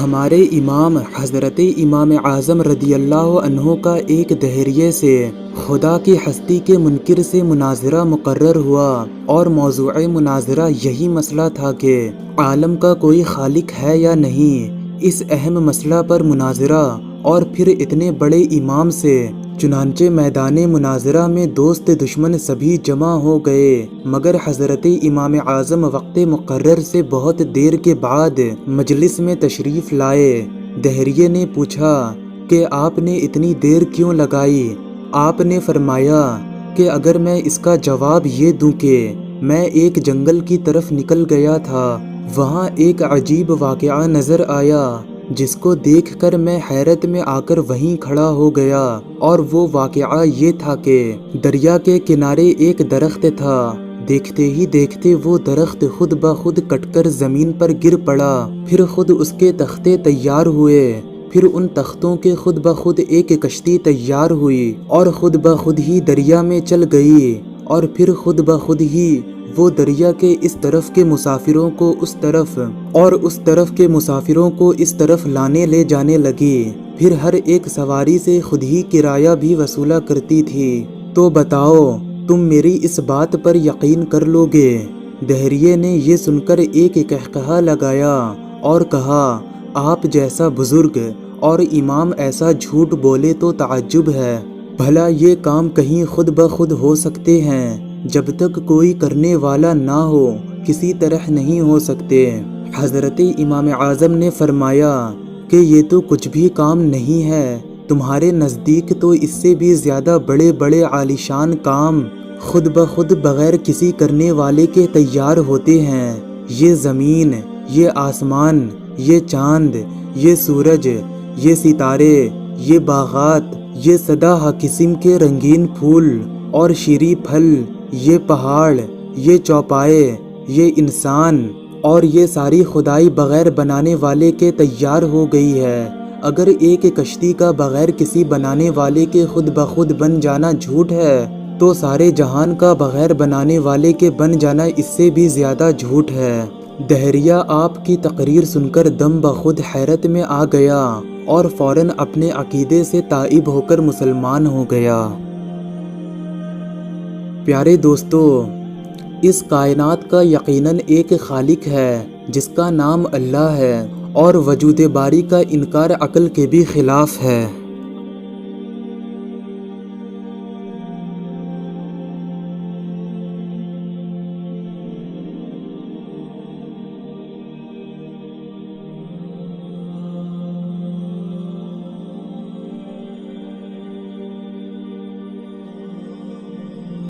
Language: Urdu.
ہمارے امام حضرت امام اعظم رضی اللہ عنہ کا ایک دہریے سے خدا کی ہستی کے منکر سے مناظرہ مقرر ہوا، اور موضوع مناظرہ یہی مسئلہ تھا کہ عالم کا کوئی خالق ہے یا نہیں۔ اس اہم مسئلہ پر مناظرہ، اور پھر اتنے بڑے امام سے۔ چنانچہ میدان مناظرہ میں دوست دشمن سبھی جمع ہو گئے، مگر حضرت امام اعظم وقت مقرر سے بہت دیر کے بعد مجلس میں تشریف لائے۔ دہریے نے پوچھا کہ آپ نے اتنی دیر کیوں لگائی؟ آپ نے فرمایا کہ اگر میں اس کا جواب یہ دوں کہ میں ایک جنگل کی طرف نکل گیا تھا، وہاں ایک عجیب واقعہ نظر آیا جس کو دیکھ کر میں حیرت میں آ کر وہیں کھڑا ہو گیا، اور وہ واقعہ یہ تھا کہ دریا کے کنارے ایک درخت تھا۔ دیکھتے ہی دیکھتے وہ درخت خود بخود کٹ کر زمین پر گر پڑا، پھر خود اس کے تختے تیار ہوئے، پھر ان تختوں کے خود بخود ایک کشتی تیار ہوئی اور خود بخود ہی دریا میں چل گئی، اور پھر خود بخود ہی وہ دریا کے اس طرف کے مسافروں کو اس طرف اور اس طرف کے مسافروں کو اس طرف لانے لے جانے لگی، پھر ہر ایک سواری سے خود ہی کرایہ بھی وصولا کرتی تھی۔ تو بتاؤ، تم میری اس بات پر یقین کر لو گے؟ دہریے نے یہ سن کر ایک قہقہہ لگایا اور کہا، آپ جیسا بزرگ اور امام ایسا جھوٹ بولے تو تعجب ہے۔ بھلا یہ کام کہیں خود بخود ہو سکتے ہیں؟ جب تک کوئی کرنے والا نہ ہو کسی طرح نہیں ہو سکتے۔ حضرت امام اعظم نے فرمایا کہ یہ تو کچھ بھی کام نہیں ہے، تمہارے نزدیک تو اس سے بھی زیادہ بڑے بڑے عالیشان کام خود بخود بغیر کسی کرنے والے کے تیار ہوتے ہیں۔ یہ زمین، یہ آسمان، یہ چاند، یہ سورج، یہ ستارے، یہ باغات، یہ سدہ قسم کے رنگین پھول اور شیریں پھل، یہ پہاڑ، یہ چوپائے، یہ انسان، اور یہ ساری خدائی بغیر بنانے والے کے تیار ہو گئی ہے۔ اگر ایک کشتی کا بغیر کسی بنانے والے کے خود بخود بن جانا جھوٹ ہے، تو سارے جہان کا بغیر بنانے والے کے بن جانا اس سے بھی زیادہ جھوٹ ہے۔ دہریہ آپ کی تقریر سن کر دم بخود حیرت میں آ گیا اور فوراً اپنے عقیدے سے تائب ہو کر مسلمان ہو گیا۔ پیارے دوستو، اس کائنات کا یقیناً ایک خالق ہے جس کا نام اللہ ہے، اور وجود باری کا انکار عقل کے بھی خلاف ہے۔